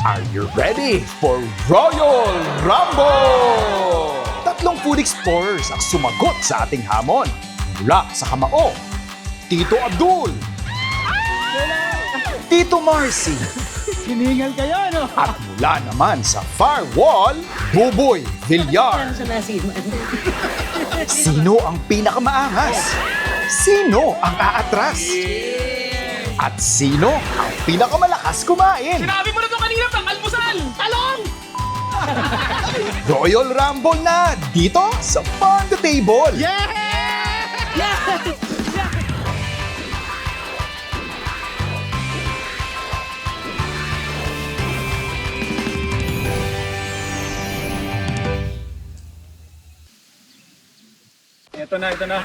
Are you ready for Royal Rumble? Tatlong food explorers ang sumagot sa ating hamon. Mula sa Kamao, Tito Abdul, Tito Marcy, Siningal kayo, no? at mula naman sa Far Wall, Buboy Villar. Sino ang pinakamaangas? Sino ang aatras? At sino ang pinakamalakas kumain? Sinabi mo na ito kanina pang almusal! Talong! Royal Rumble na dito sa Fun the Table. Yeah! Ito na.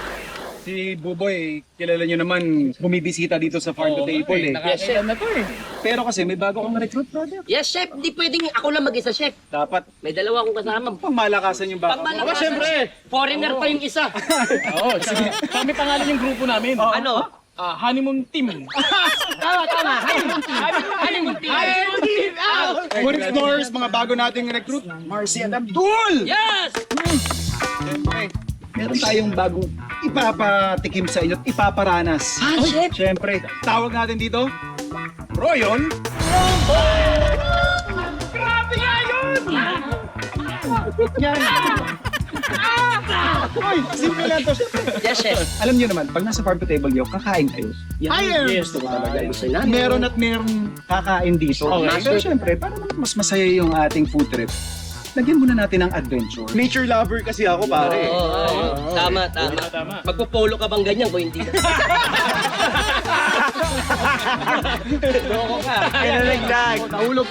Si Buboy, kilala nyo naman, bumibisita dito sa Farm to Table eh. Nakakailan na to eh. Pero kasi may bago kang recruit, brother. Yes, chef. Hindi pwedeng ako lang mag-isa, chef. Dapat May dalawa akong kasama. pangmalakasan yung baka. Pangmalakasan, syempre. Foreigner pa yung isa. Oo, sige. Kami pangalan yung grupo namin. Ano? Honeymoon Team. Tama. Honeymoon team. Food explorers, mga bago nating recruit, Marcy and Abdul! Yes! Siyempre, meron tayong bagong ipapatikim sa inyo at ipaparanas. Chef. Siyempre, tawag natin dito, Royal. Grabe nga yun! Yan! Hoy, simple lang to. Yes, chef. Alam niyo naman, pag nasa farm to table niyo, kakain kayo. Yes! Gusto namin. Meron at meron kakain dito. Okay. Pero syempre, para mas masaya yung ating food trip, lagyan muna natin ng adventure. Nature lover kasi ako, pare. Oo. Tama. Magpupolo ka bang ganyan kung hindi? Loko ka. Nahulog.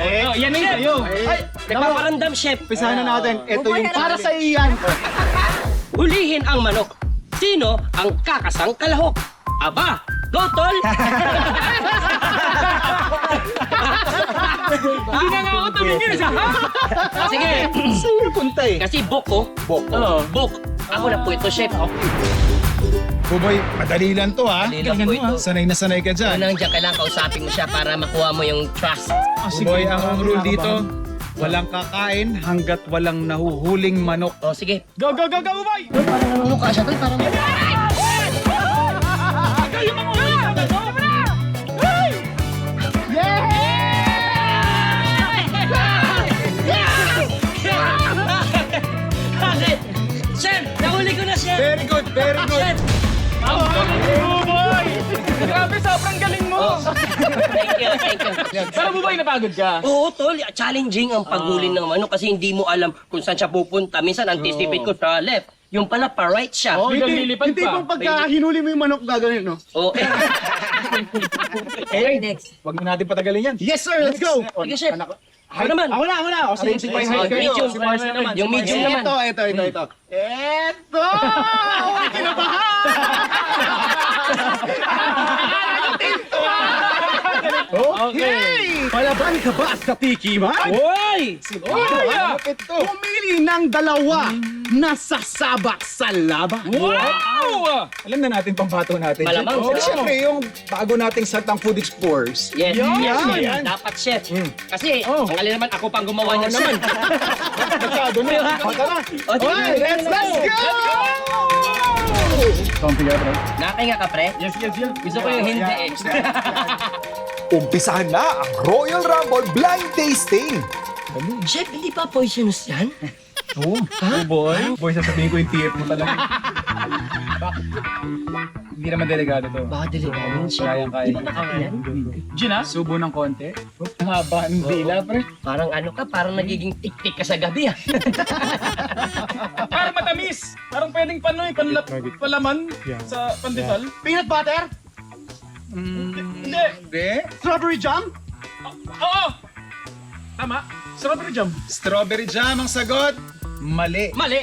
Oh, yan na yun sa'yo. Nagpaparamdam, chef. Pisahan na natin. Ito yung para sa iyan. Hulihin ang manok. Sino ang kakasang kalahok? Aba, go, tol! Hindi na nga ako tumingin sa ha? Sige, Saan punta eh? kasi boko. Oo. Bok. Ako na po ito, chef. Buboy, madali lang to ha. Madali lang po ito. Sanay na sanay ka dyan. Unang dyan, kailangan kausapin mo siya para makuha mo yung trust. Buboy, ang rule dito, walang kakain hanggat walang nahuhuling manok. O, sige. Go, boy! Parang namumukha siya, tol. Parang... Kayo mga Chef, nahuli ko na, chef! Very good. Chef! Oh, boy! Grabe, sobrang galing mo! Thank you. Pero boy, napagod ka? Oo, tol. Challenging ang paghuli ng manok kasi hindi mo alam kung saan siya pupunta. Minsan, anticipate ko sa left. Yung pala, pa-right siya. Oh, lilipad Hindi pa. bang pagka hinuli mo yung manok gagawin, no? Oo. Next. Wag na natin patagalin yan. Yes, sir. Let's go. Sige, chef. Ako naman. Ako na. O, sige, Oh, medium. Si Marcy naman. Yung medium naman. Ito. Ito! Okay! Palaban ka ba sa tikiman? Hoy! Pumili ng dalawa na sasabak sa laban. Wow! Alam na natin pambato natin. Malamang, Pero chef. syempre, yung bago nating saltang food explorers. Yes. Yan. Dapat, chef. Kasi, ang alin naman, ako pang gumawa niya, chef. Masyado na. O, sige. Let's go! Comfy ka, bro. Nakahinga ka, pre? Yes. Gusto ko yung hindi eh. Umpisahan na ang Royal Rumble Blind Tasting. Chef, hindi pa poisonous yan? Boy, sasabihin ko yung TF mo talaga. Hindi naman delikado to. Baka delikado, chef. Kaya. Di ba nakakayan? Gina? Subo ng konti. Ang haba ng dila, pre. Parang ano ka, parang nagiging tik-tik ka sa gabi ah. Parang matamis. Parang pwedeng palaman sa pandesal. Peanut butter? Hindi. Hindi. Strawberry jam? Oo! Tama. Strawberry jam. Strawberry jam ang sagot. Mali. Mali.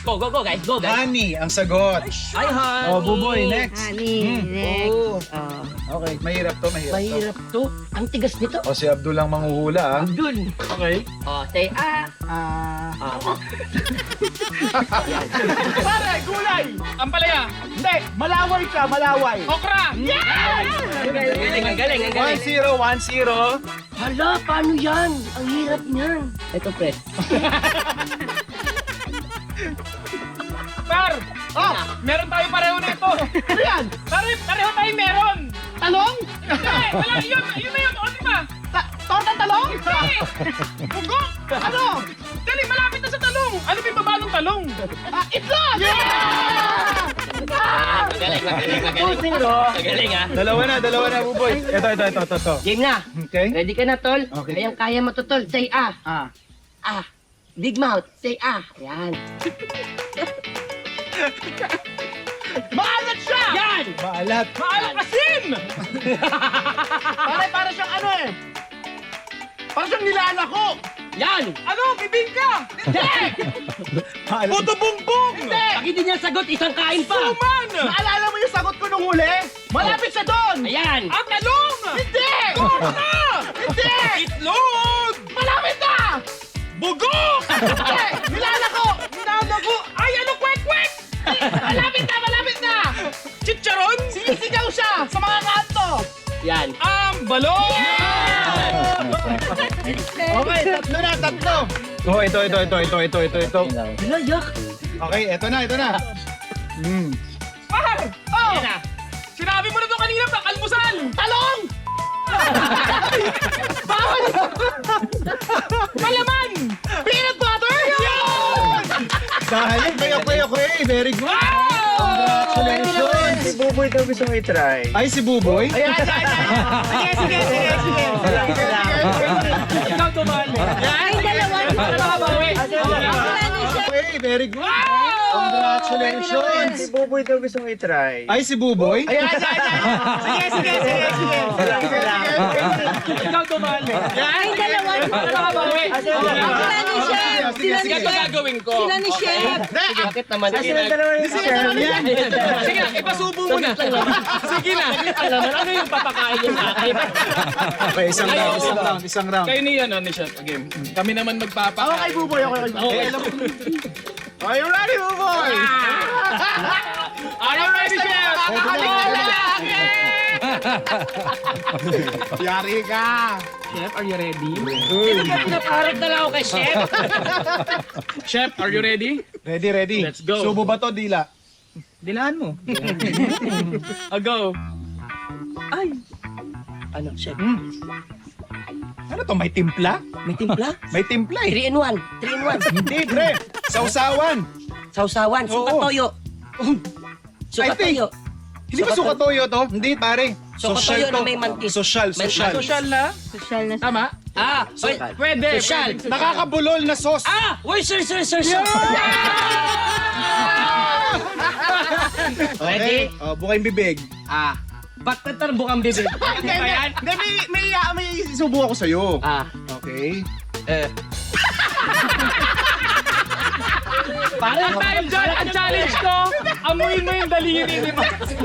Go, guys. Go, guys. Honey ang sagot. Ay, honey. Oh, Buboy, next. Honey, next. Oh. Oh. Okay, mahirap to, mahirap. Mahirap to. Ang tigas nito. O si Abdul lang manghuhula, ah. Abdul. Okay. Oh, say Pare, gulay! Ampalaya. Hindi, malaway siya, malaway. Okra. Ang galing, ang galing. 1-0, 1-0. Hala, paano yan? Ang hirap niyan. Ito, pre. Par. Oh, Meron tayo pareho na ito. ano yan? Pareho tayo meron. Talong? Hindi. Wala yun. Yun na yun. O, di ba? Torta talong? Hindi. Bugok. Ano? Dali, malapit na sa talong. Ano ba yung baba ng talong? Itlog! Magaling, magaling, magaling. Magaling, ha? Dalawa na, Buboy. Ito. Game na. Okay? Ready ka na, tol? Okay. Kaya mo to, tol. Say Ah. Big mouth. Say Ayan. Maalat siya! Yan! Maalat. Maalam asin. Para siyang ano eh. Para siyang nilalako. Yan! Ano? Bibingka. Hindi! Maalat. Puto bumbong. Hindi! Pag hindi niya sagot, isang kain pa. Suman. Naalala mo yung sagot ko nung huli? Malapit siya doon! Ayan! Ang talong. Hindi! Torta. Hindi! Itlog. Malapit na! Bugok. Hindi! Nilalako! Nanago. Ay, ano? Kwek-kwek. Malapit na! Chicharon. Sinisigaw siya sa mga kanto! Yan! Balong. Okay, tatlo. Oh, ito. Hala, yak! Okay, ito na. Par. Oh. Yan na! Sinabi mo na to kanina pa. Almusal. Talong! Palaman. Peanut butter! Dahil kayo eh. Very good. Congratulations. Si Buboy daw gusto mo i-try. Ay, si Buboy? Ayan. Sige. Ikaw tumali. Ay, dalawa. Babawi. Okay, very good. Wow. Congratulations. Si Buboy daw gusto mo i-try. Ay, si Buboy? Ayan. Sige. Ikaw tumali. Ay, dalawa. Babawi. Sila ni Chef. Sila ni Sige, ito Chef. gagawin ko. Sila ni Chef. Bakit naman? Sila dalawa yung Sige, ipasubo mo na. Sige na. Alam mo, ano yung papakain niyo sa akin? Okay, isang round. Kayo ni ano ni Chef game. Kami naman magpapa. Ako kay Buboy, Are you ready, Buboy? Are you ready, Chef? Yari ka! Chef, are you ready? Pinaparot na lang ako kay Chef. Chef, are you ready? Ready. Let's go. Subo ba to, dila? Dilaan mo. I'll go. Ano, Chef? Ano to, may timpla? May timpla? May timpla eh. 3 in 1. 3 in 1. Hindi, pre. Sausawan. Sausawan. Sukat Oo. toyo. Sukat I think- toyo. Hindi ba suka toyo to? Hindi, pare. Suka toyo na may mantis. Social. May mantis. Social na? Social na. Tama? Pwede. Social. Nakakabulol na sauce. Uy, sir. Ready? Bukay bibig. Ba't tatarbo kang bibig? Hindi, may subo ako sa'yo. Okay. Parang time dyan, ang challenge ko, amuin mo yung daliri ni Max.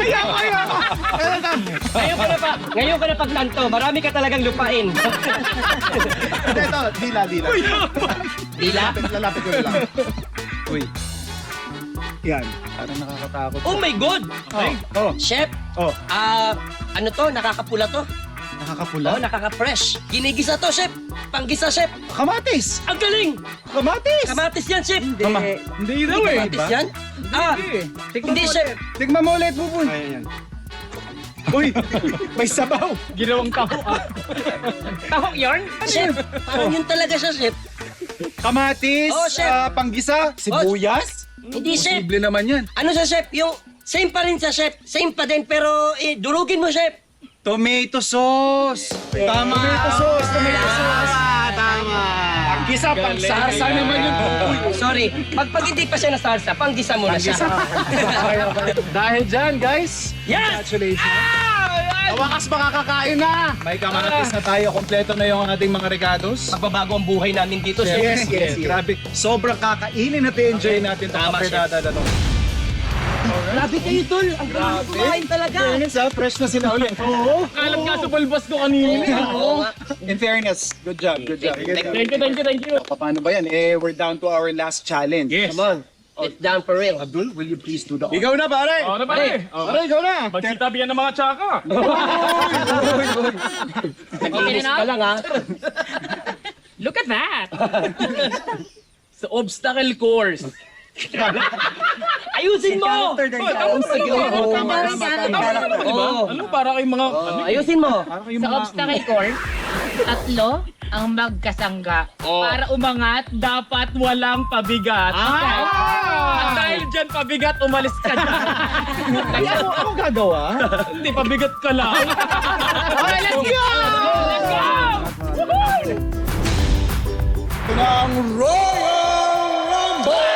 Ngayon ko na pagtanto, marami ka talagang lupain. Ito, dila. Dila? Lalapit ko na lang. Uy. Yan. Parang nakakatakot. Oh my God! Okay. Oh. Chef, Oh. ano to? Nakakapula to? Nakakapula. Nakaka-fresh. Ginigisa to, Chef. Panggisa, Chef. Kamatis. Ang galing! Kamatis. Kamatis yan, Chef. Hindi daw eh. Kamatis yan? Hindi, Chef. Tignan mo ulit, Buboy. Ayan. Uy, may sabaw. Ginawang taho. Taho yarn? Chef, parang yun talaga siya, Chef. Kamatis, Oh, chef. panggisa, sibuyas. Hindi, Chef. Posible naman yan. Ano siya, Chef? Yung same pa rin siya, Chef. Same pa din, pero durugin mo, Chef. Tomato sauce. Tama. Tomato sauce. Tama. Panggisa, pangsarsa naman yun. Sorry. Pag hindi pa siya nasarsa, panggisa mo na siya. Dahil dyan, guys. Yes! Congratulations. Wakas makakakain na. May kamatis na tayo. Kompleto na yung ating mga regados. Magbabago ang buhay namin dito, Chef. Yes. Grabe. Sobrang kakainin natin, enjoy natin itong Tama, kape na to. Grabe kayo, tol. Ang galing kumain talaga. Fairness ha, fresh na sila ulit. Oo. Kalat nga sa pulbas ko kanina. Oo nga. In fairness, good job, good job. Thank you. Paano ba yan? We're down to our last challenge. Yes. Come on. It's down for real. Abdul, will you please do the honor? Ikaw na, pare! Ano pare? Pare, ikaw na! Magsitabi yan ng mga tsaka. Okay na lang, ha? Look at that! Sa obstacle course. Ayusin mo! Oo. Ano para kayong mga... Ayusin mo. Sa obstacle course, tatlo ang magkasangga. Para umangat, dapat walang pabigat. At dahil dyan pabigat, umalis ka dyan. Anong gagawa? Hindi, pabigat ka lang. Okay, let's go! Let's go! Ito na ang Royal Rumble!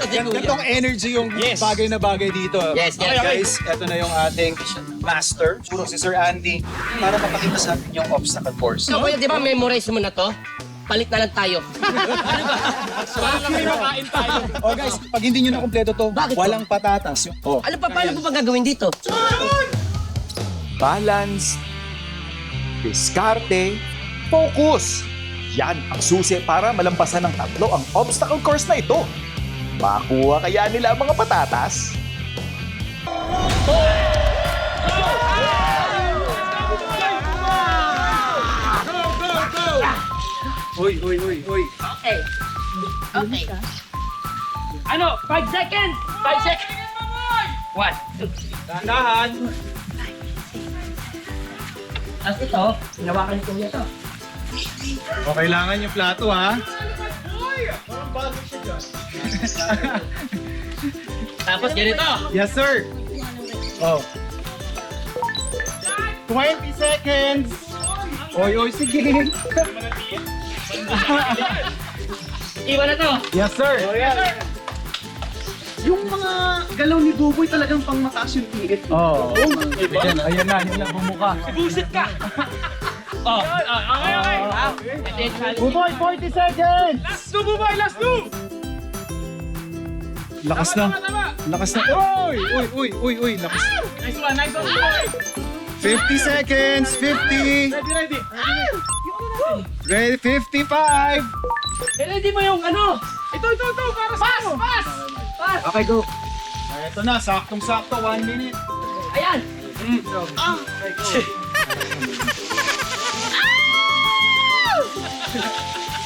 Gantong energy yung bagay na bagay dito. Yes, yes. Okay, guys, ito na yung ating master, si Sir Andy, para mapakita sa atin yung obstacle course. So, kuya, di ba memorize mo na to? Palit na lang tayo. Para lang may makain tayo. Oh guys, pag hindi nyo na kompleto to, Bakit to? walang patatas. Oh. Ano pa, paano pa gagawin dito? Balance, diskarte, focus. Yan ang susi para malampasan ng tatlo ang obstacle course na ito. Makuha kaya nila ang mga patatas? Uy. Okay. Ano? 5 seconds! 5 seconds! 1, 2, Dahan. At ito, hinawakan ni kuya to. O, kailangan yung plato, ha? Tapos ganito. Yes, sir. Oh. 20 seconds. Oy, sige. Iwan na to. Yes, sir. Yung mga galaw ni Buboy talagang pang mataas yung tiit. Oo. Ayan na, bumuka. Busit ka! Oh, okay. Buboy, 40 seconds! Last two, Bubay! Last two! Lakas na. Lakas na. Uy, lakas. Nice one, Bubay! 50 seconds, 50. Ready. Ready, 55. Ready mo yung ano? Ito, para sa iyo. Pass! Okay, go. Ito na, saktong-sakto, 1 minute. Ayan!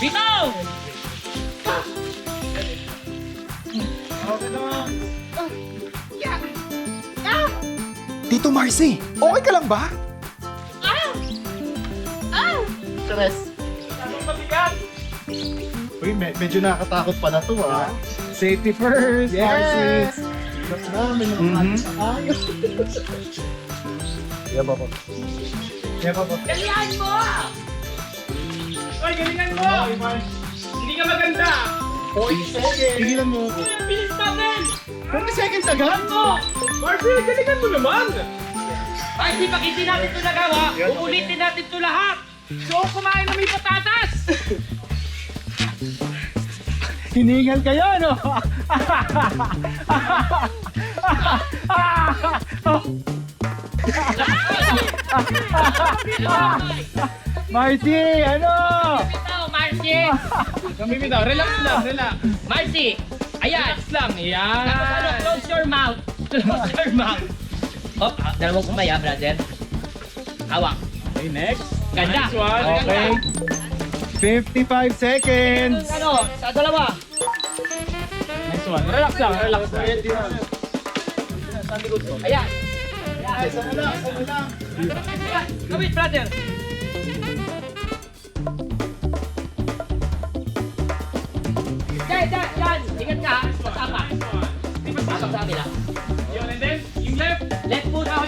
Bitaw! Tito Marcy, okay ka lang ba? Uy, medyo nakakatakot pa na to, ha? Safety first. Yes. Galihan mo! Ay, galingan mo! Hindi ka maganda! Tigilan mo. Bilis natin! 40 seconds agad? Marcy, galingan mo naman! Ay, di pag hindi natin ito nagawa, uulitin natin ito lahat! So, kumain na may patatas! Hiningal kayo, no? Marcy, ano? Bitaw, Marcy! Kami bitaw, relax lang, relax. Marcy! Ayan! Relax lang, yan. Tapos ano, close your mouth! Close your mouth! Oh, dalawang kumaya, brother. Hawak! Okay, next. Ganda! Nice one. Okay. 55 seconds. Ano, sa dalawa. Nice one. Relax lang, relax lang. Ayan! Kapit, brother! Yan! Ingat ka! Patapa! Patapa sa kabila. Yun, and then, yung left. Left foot, back.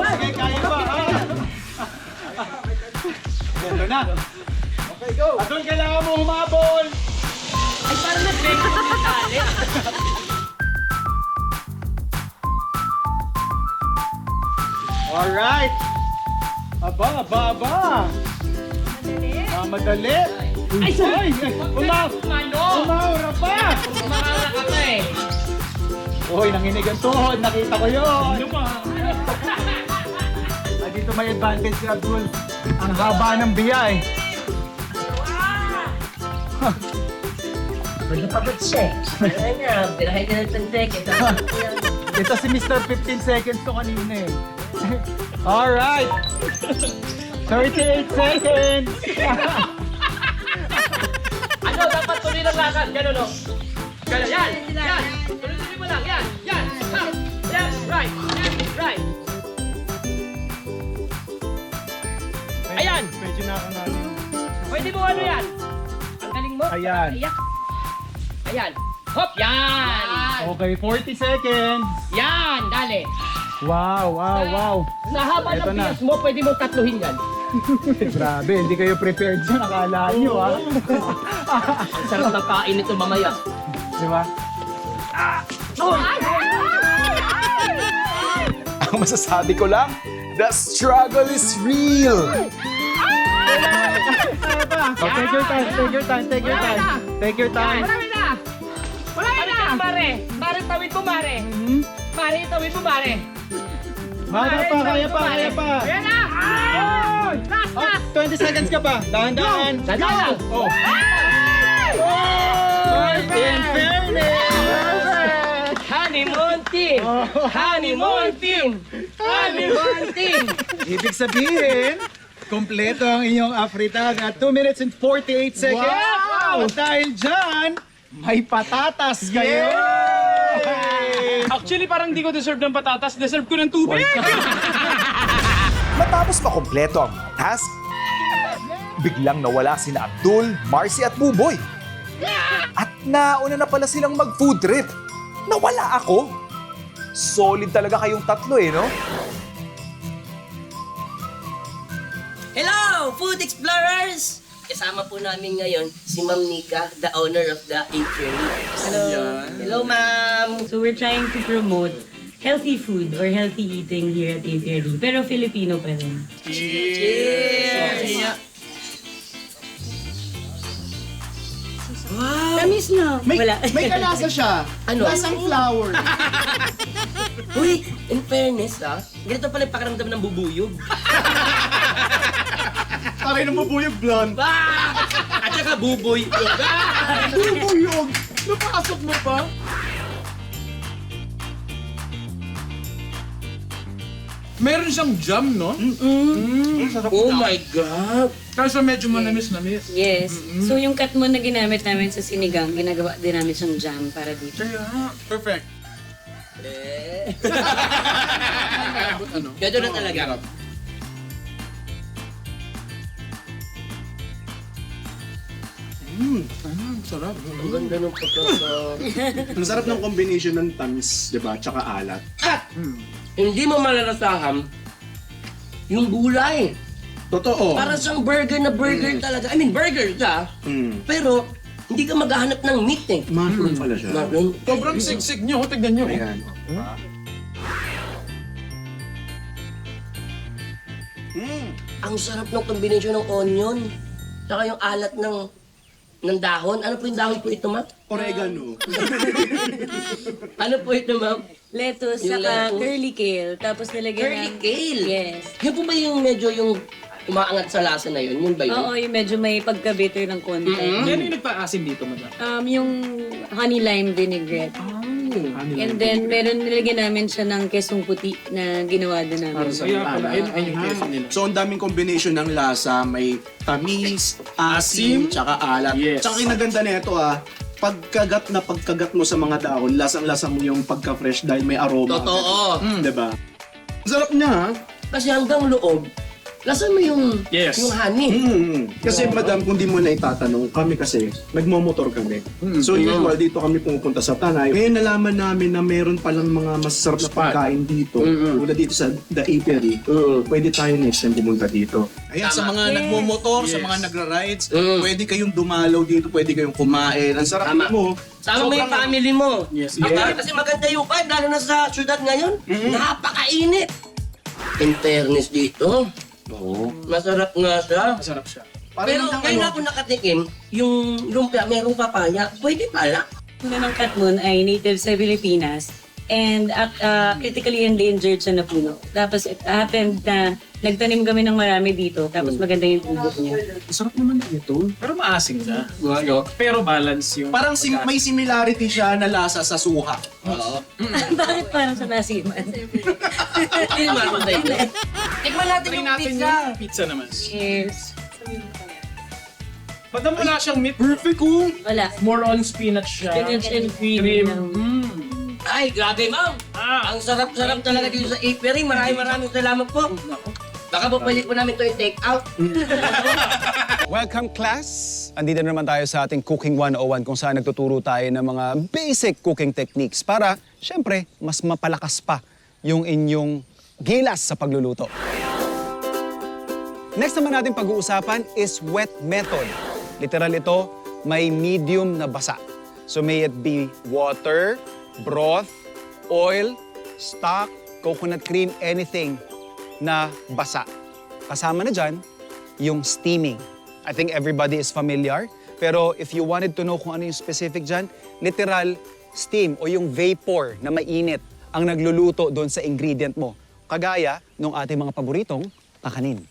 Sige, kaya ba? Ganda na. Okay, go. Atol, kailangan mo humabol. Ay, parang nag-break yung tali. Alright. Aba. Madali. Ay, sorry! Umaura pa! Umaura ka pa eh. Hoy, nanginig ang tuhod. Nakita ko yun. Dito may advantage si Abdul. Ang haba ng biyay. Pagod siya. Ayan nga, birahin na ng 10 seconds. Ito si Mr. 15 seconds to kanina eh. Alright. 38 seconds. Ano, dapat tuloy ng lakad. Gano'n, no? Gano'n, yan! Yan! Tuloy-tuloy mo lang, yan! Yan! Ha! Yan! Right! Right! Ayan! Medyo nakanganin. Pwede mo ano yan? Ang galing mo? Ayan. Ayan! Hop! Yan! Okay, 40 seconds. Yan! Dali! Wow, wow, wow. Sa haba Eto ng na. bias mo, pwede mo tatluhin yan. Grabe, hindi kayo prepared dyan. Akala nyo, ha? Ang sarap ng kain nito mamaya. Di ba? Ang masasabi ko lang, the struggle is real! Oh, take your time, take your time, take your time. Take your time. Marami na! Marami na! Mare! Mare, tawid mo, Mare! Mare, tawid mo, Mare! Kaya pa, kaya pa, kaya pa. Ayan na! Ay! Last, Oh, last! 20 seconds ka pa. Dahan-dahan. Dali lang! Oh. In fairness! Honeymoon team! Honeymoon team! Honeymoon team! Ibig sabihin, kompleto ang inyong afritan at 2 minutes and 48 seconds. Wow! At dahil dyan, may patatas kayo! Actually, parang di ko deserve ng patatas. Deserve ko ng tubig. Matapos makompleto ang mga task, biglang nawala sina Abdul, Marcy at Buboy. At nauna na pala silang mag-food trip. Nawala ako. Solid talaga kayong tatlo eh, no? Hello, Food Explorers! Kasama po namin ngayon si Ma'am Nika, the owner of the eatery. Hello. Hello, ma'am. So we're trying to promote healthy food or healthy eating here at Aviary. Pero Filipino pa rin. Cheers! Tamis na. Wala. May kalasa siya. Ano? Lasang flour. Uy, in fairness ganito pala yung pakiramdam ng bubuyog. Takay ng mabuyog blonde. At saka buboy. Bubuyog! Napasok mo pa? Meron siyang jam, no? Oh my God! Kaso medyo manamis-namis. Yes. So yung cut mo na ginamit namin sa sinigang, ginagawa din namin siyang jam para dito. Kaya, perfect. Ganito na talaga. Sarap. Ang ganda ng pagkasa. Ang sarap ng combination ng tamis, di ba? Tsaka alat. Hindi mo malalasahan yung gulay. Totoo. Para siyang burger na burger talaga. I mean, burger siya. Pero, hindi ka maghahanap ng meat eh. Mushroom pala siya. Mushroom. Sobrang sigsig nyo. Tignan nyo. Ayan. Ang sarap ng combination ng onion. Saka yung alat ng dahon. Ano po yung dahon po ito, ma'am? Oregano. Ano po ito, ma'am? Lettuce, Yung saka lettuce. curly kale. Tapos nilagyan Curly ng- kale? Yes. Yan po ba yung medyo yung umaangat sa lasa na yun? Yun ba yun? Oo, yung medyo may pagka-bitter ng konti. Yan yung nagpa-asim dito, madam. Yung honey lime vinaigrette. And then, meron nilagyan namin siya ng kesong puti na ginawa din namin. Kaya pala, ayun yung keso nila. So, ang daming combination ng lasa. May tamis, asim, tsaka alat. Yes. Tsaka kinaganda nito pagkagat mo sa mga dahon, lasang-lasa mo yung pagka-fresh dahil may aroma. Totoo. Diba? Ang sarap niya, ha? Kasi hanggang loob, lasa mo yung, Yes. yung honey. Kasi madam, kung di mo na itatanong, kami kasi, nagmomotor kami. So usual, dito kami pumupunta sa Tanay. Ngayon nalaman namin na meron palang mga masarap na pagkain dito. Tulad dito sa The Eatery. Pwede tayo next time pumunta dito. Ayan, sa mga nagmomotor, sa mga nagra-rides, pwede kayong dumalaw dito, pwede kayong kumain. Ang sarap Tama. mo. Sama mo yung family mo. Yes, Kasi maganda yung vibe, lalo na sa syudad ngayon. Napakainit. In fairness dito, masarap nga siya. Masarap siya. Pero ngayon ako nakatikim, yung lumpia merong papaya, pwede pala. Una ng katmon ay native sa Pilipinas and critically endangered siya na puno. Tapos it happened na nagtanim kami ng marami dito tapos maganda yung tubo niya. Sarap naman ito. Pero maasim siya. Ano? Pero balance yung... Parang may similarity siya na lasa sa suha. Bakit parang sa nasiman? Hindi naman tayo. Tikman natin Try yung natin pizza. yung pizza naman. Cheers. Ba't wala siyang meat? Perfect ko! Wala. More on spinach siya. Spinach and cream. Cream. Ay, grabe ma'am. Ang sarap-sarap talaga dito sa Apiary. Maraming salamat po. Baka babalik po namin ito yung take out. Welcome class! Andito na naman tayo sa ating Cooking 101 kung saan nagtuturo tayo ng mga basic cooking techniques para, syempre, mas mapalakas pa yung inyong gilas sa pagluluto. Next naman natin pag-uusapan is wet method. Literal ito, may medium na basa. So may it be water, broth, oil, stock, coconut cream, anything na basa. Kasama na dyan, yung steaming. I think everybody is familiar. Pero if you wanted to know kung ano yung specific dyan, literal steam o yung vapor na mainit ang nagluluto doon sa ingredient mo. Kagaya nung ating mga paboritong kakanin.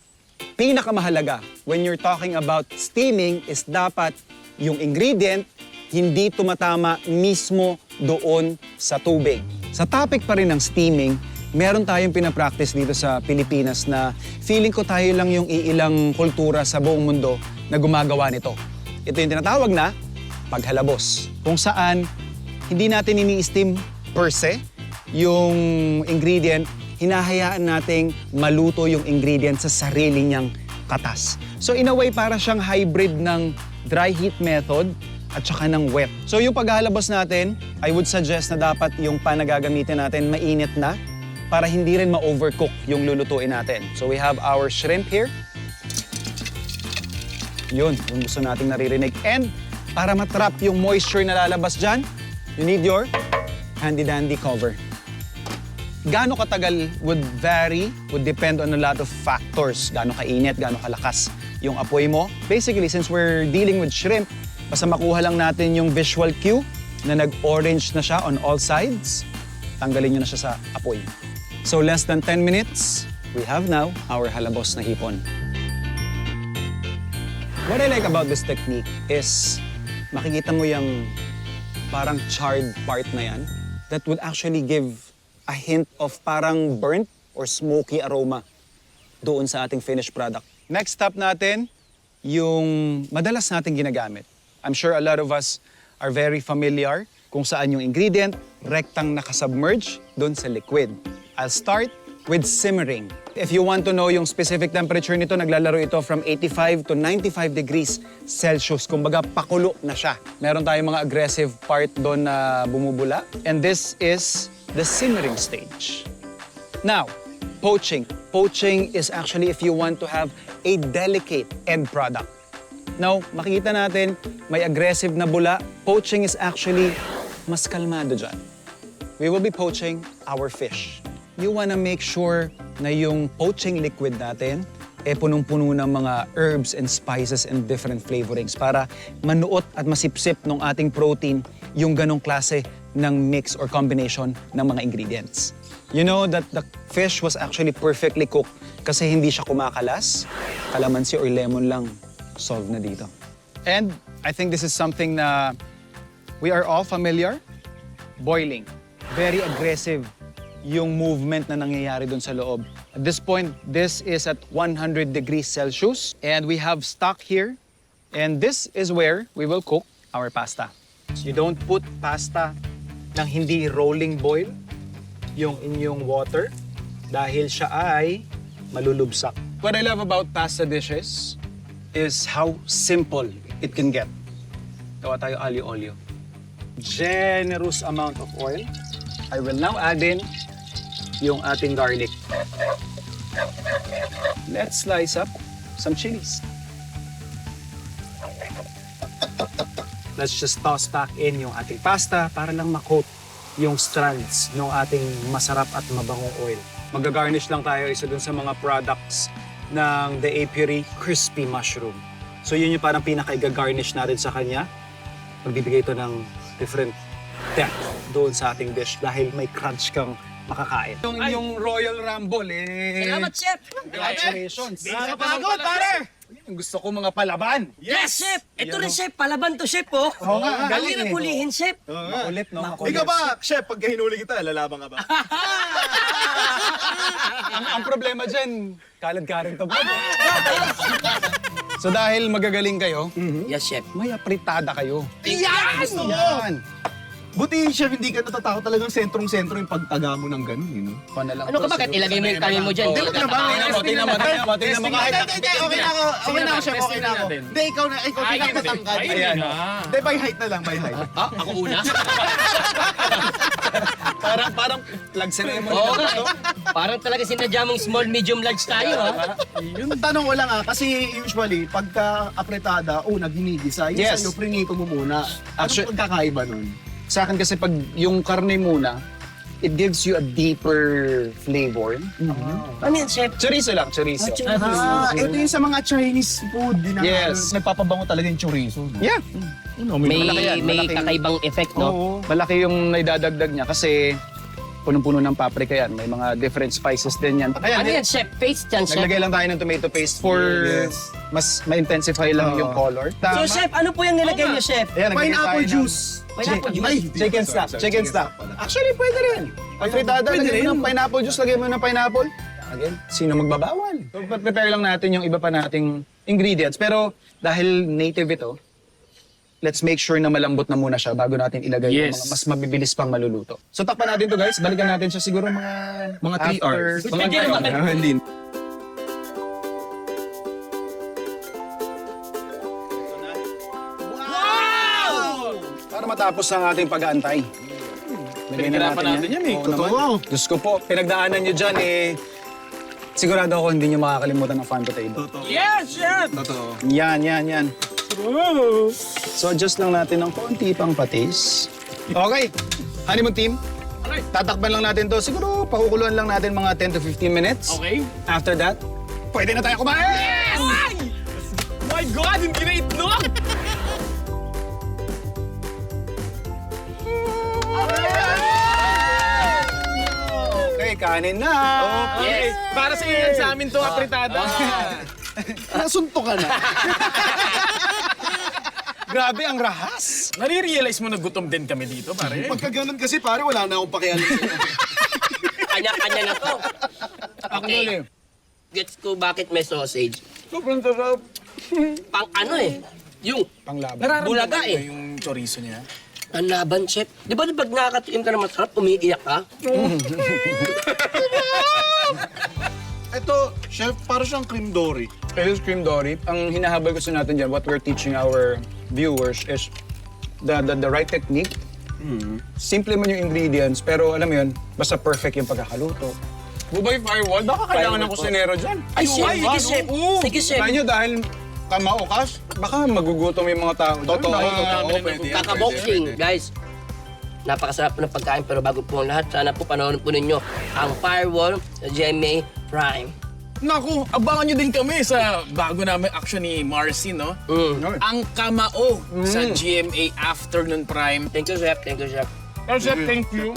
Pinakamahalaga when you're talking about steaming is dapat yung ingredient hindi tumatama mismo doon sa tubig. Sa topic pa rin ng steaming, meron tayong pinapractice dito sa Pilipinas na feeling ko tayo lang yung iilang kultura sa buong mundo na gumagawa nito. Ito yung tinatawag na paghalabos. Kung saan hindi natin ini-steam per se yung ingredient, hinahayaan nating maluto yung ingredient sa sarili niyang katas. So in a way, para siyang hybrid ng dry heat method at saka ng wet. So yung paghalabos natin, I would suggest na dapat yung pan na gagamitin natin mainit na para hindi rin ma-overcook yung lulutuin natin. So we have our shrimp here. Yun, yung gusto nating naririnig. And para matrap yung moisture na lalabas dyan, you need your handy-dandy cover. Gaano katagal would vary, would depend on a lot of factors. Gaano kainit, gaano kalakas yung apoy mo. Basically, since we're dealing with shrimp, basta makuha lang natin yung visual cue na nag-orange na siya on all sides, tanggalin nyo na siya sa apoy. So less than 10 minutes, we have now our halabos na hipon. What I like about this technique is makikita mo yung parang charred part na yan that would actually give a hint of parang burnt or smoky aroma doon sa ating finished product. Next step natin, yung madalas natin ginagamit. I'm sure a lot of us are very familiar kung saan yung ingredient, rektang nakasubmerge doon sa liquid. I'll start with simmering. If you want to know yung specific temperature nito, naglalaro ito from 85 to 95 degrees Celsius. Kumbaga, pakulo na siya. Meron tayong mga aggressive part doon na bumubula. And this is the simmering stage. Now, poaching. Poaching is actually if you want to have a delicate end product. Now, makikita natin, may aggressive na bula. Poaching is actually mas kalmado dyan. We will be poaching our fish. You wanna make sure na yung poaching liquid natin punong-puno ng mga herbs and spices and different flavorings para manuot at masipsip ng ating protein yung ganong klase ng mix or combination ng mga ingredients. You know that the fish was actually perfectly cooked kasi hindi siya kumakalas, kalamansi or lemon lang solve na dito. And I think this is something na we are all familiar, boiling. Very aggressive yung movement na nangyayari dun sa loob. At this point, this is at 100 degrees Celsius and we have stock here. And this is where we will cook our pasta. You don't put pasta ng hindi rolling boil yung inyong water dahil siya ay malulubsak. What I love about pasta dishes is how simple it can get. Gawa tayo alio-olio. Generous amount of oil. I will now add in yung ating garlic. Let's slice up some chilies. Let's just toss back in yung ating pasta para lang ma-coat yung strands ng ating masarap at mabangong oil. Mag-garnish lang tayo isa dun sa mga products ng The Apiary Crispy Mushroom. So yun yung parang pinaka-garnish natin sa kanya. Magbibigay ito ng different depth doon sa ating dish dahil may crunch kang makakain. Yung Royal Rumble Salamat, Chef! Congratulations! Nakapagod, pare! Gusto ko mga palaban. Yes, Chef! Ito rin, Chef. Palaban to, Chef, oh. Oo nga, Galing galing na eh. pulihin, Chef. Makulit, no? Makulit. Ikaw ba, chef, pagka hinuli kita, lalaban ka ba? ang problema dyan, kalad-karin to. So dahil magagaling kayo, Yes, Chef. may apritada kayo. Yes! Yan! Buti, chef, hindi ka natatakot talagang sentrong-sentro yung pagtaga mo ng ganun, you know? Ano ka bakit? Ilagay mo yung kanin mo dyan. Tingnan mo, tingnan mo. Hindi, okay na ako. Okay na ako, chef, okay na ako. Hindi, ikaw na matangkad. Ayan. Hindi, by height na lang, by height. Ako una? Parang flag ceremony. Oo nga, eh. Parang talaga sinadya mong small, medium, large tayo, ha? Yung tanong ko lang kasi usually, pagka apretada, ginigisa. Yung Yes. sa'yo, prinito mo muna. Actually- Anong pagkakaiba nun? Sa akin kasi pag yung karne muna, it gives you a deeper flavor. Ano yan, Chef? Chorizo lang, chorizo. Ito yung sa mga Chinese food. Yes. Nagpapabango talaga yung chorizo. Yeah. Malaki yan, May malaki. kakaibang effect, no? Oo. Malaki yung naidadagdag niya kasi punong-puno ng paprika yan. May mga different spices din yan. Ano yan, Chef? Paste yan, Chef? Naglagay lang tayo ng tomato paste for mas ma-intensify lang yung color. So, Chef, ano po yung nilagay niyo, Chef? Ayan, naglagay Pineapple tayo ng- juice. Pineapple juice? Ay, chicken stock. Chicken stock. Actually, pwede rin. Pag fritada, lagay mo ng pineapple juice, lagay mo ng pineapple. Again, sino magbabawal? So, prepare lang natin yung iba pa nating ingredients. Pero dahil native ito, let's make sure na malambot na muna siya bago natin ilagay yung mga mas mabibilis pang maluluto. So takpan natin to guys. Balikan natin siya siguro mga 3 hours. Mga 3 hours. Hindi. Para matapos ang ating pag-aantay. Lagyan na natin yan. Oo naman. Diyos ko po, pinagdaanan nyo dyan sigurado ako hindi nyo makakalimutan ng fan potato. Yes, Chef! Yan. So adjust lang natin ng konti pang patis. Okay, honeymoon team. Tatakpan lang natin to. Siguro pakukuluan lang natin mga 10 to 15 minutes. Okay. After that, pwede na tayo kumain! Ay! My God, hindi na itlog! Okay, kanin na! Yes! Para sa iyo yan sa amin to, apritada. Nasunto ka na. Grabe, ang rahas! Nare-realize mo na gutom din kami dito, pare? Pagka ganun kasi pare, wala na akong pakialam. Kanya-kanya na to. Okay. Gets ko bakit may sausage. Sobrang sarap. Pang ano eh. Yung Panglaban. bulaga eh. Yung chorizo niya. Ang laban, Chef. Di ba pag nakakatikim ka na masarap, umiiyak ka? Ito, chef, para siyang cream dory. It is cream dory. Ang hinahabol kasi natin dyan, what we're teaching our viewers is the right technique. Simple man yung ingredients, pero alam mo yun, basta perfect yung pagkakaluto. Bubay firewall, baka kailangan ng kusinero dyan. Ay, Chef. Sige, Chef. Sige, Chef. Kaya nyo dahil kamaukas, baka magugutom yung mga tao. Totoo, pwede. Kakaboxing, guys. Napakasarap po ng pagkain pero bago po ang lahat, sana po panoorin po ninyo ang Firewall sa GMA Prime. Naku, abangan nyo din kami sa bago namin action ni Marcy, no? Ang Kamao sa GMA Afternoon Prime. Thank you, Chef. Thank you, Chef. Chef, thank you.